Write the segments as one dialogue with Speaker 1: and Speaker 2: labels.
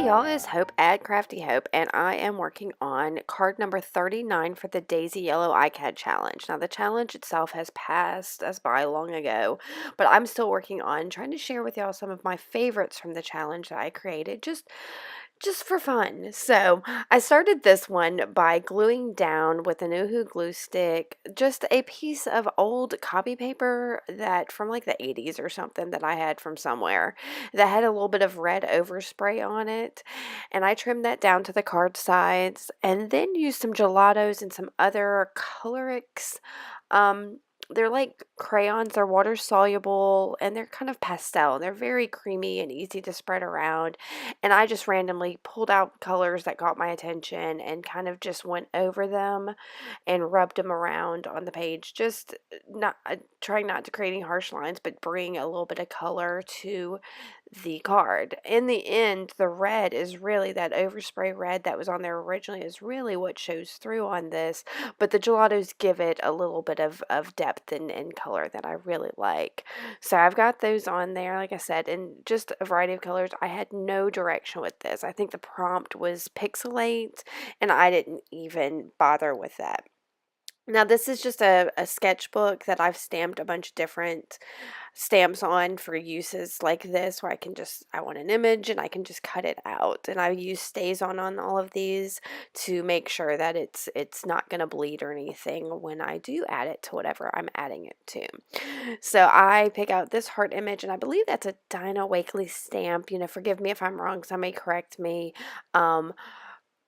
Speaker 1: y'all, it's Hope at Crafty Hope, and I am working on card number 39 for the Daisy Yellow Icad challenge. Now, the challenge itself has passed us by long ago, but I'm still working on trying to share with y'all some of my favorites from the challenge that I created just for fun. So I started this one by gluing down with an Uhu glue stick just a piece of old copy paper that from like the 80s or something that I had from somewhere that had a little bit of red overspray on it. And I trimmed that down to the card sides and then used some gelatos and some other colorics. They're like crayons, they're water soluble, and they're kind of pastel. They're very creamy and easy to spread around. And I just randomly pulled out colors that got my attention and kind of just went over them and rubbed them around on the page. Just not trying not to create any harsh lines, but bring a little bit of color to the card. In the end, the red is really that overspray red that was on there originally is really what shows through on this, but the gelatos give it a little bit of depth and color that I really like. So I've got those on there, like I said, in just a variety of colors. I had no direction with this. I think the prompt was pixelate, and I didn't even bother with that. Now, this is just a sketchbook that I've stamped a bunch of different stamps on for uses like this where I want an image and I can just cut it out. And I use stays on all of these to make sure that it's not going to bleed or anything when I do add it to whatever I'm adding it to. So I pick out this heart image, and I believe that's a Dinah Wakely stamp. Forgive me if I'm wrong, somebody correct me.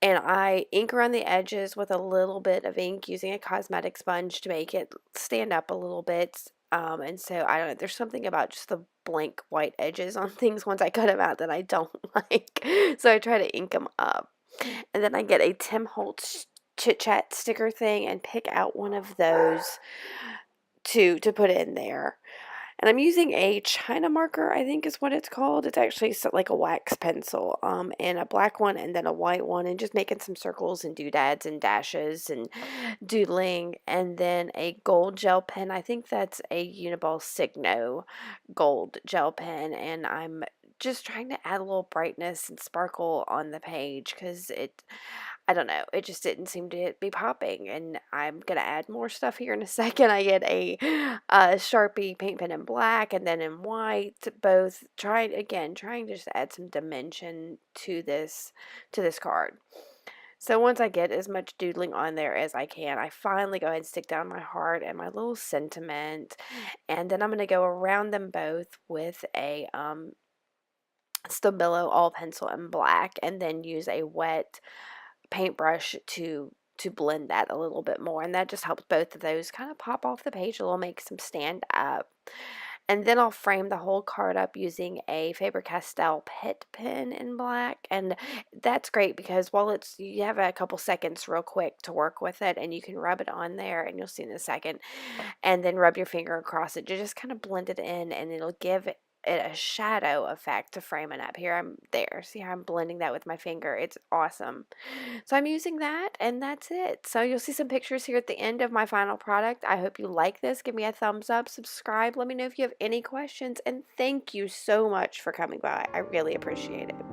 Speaker 1: And I ink around the edges with a little bit of ink using a cosmetic sponge to make it stand up a little bit. And so I don't know, there's something about just the blank white edges on things once I cut them out that I don't like. So I try to ink them up. And then I get a Tim Holtz Chit Chat sticker thing and pick out one of those to put in there. And I'm using a China marker, I think is what it's called. It's actually like a wax pencil, and a black one and then a white one, and just making some circles and doodads and dashes and doodling. And then a gold gel pen. I think that's a Uniball Signo gold gel pen, and I'm just trying to add a little brightness and sparkle on the page because I don't know, it just didn't seem to be popping, and I'm gonna add more stuff here in a second. I get a Sharpie paint pen in black and then in white, both trying to just add some dimension to this card. So once I get as much doodling on there as I can, I finally go ahead and stick down my heart and my little sentiment, and then I'm gonna go around them both with a Stabilo all pencil in black, and then use a wet paintbrush to blend that a little bit more, and that just helps both of those kind of pop off the page a little, makes them stand up. And then I'll frame the whole card up using a Faber-Castell Pitt pen in black, and that's great because you have a couple seconds real quick to work with it, and you can rub it on there, and you'll see in a second, and then rub your finger across it to just kind of blend it in, and it'll give it a shadow effect to frame it up. Here I'm there. See how I'm blending that with my finger? It's awesome. So I'm using that, and that's it. So you'll see some pictures here at the end of my final product. I hope you like this. Give me a thumbs up, subscribe. Let me know if you have any questions, and thank you so much for coming by. I really appreciate it.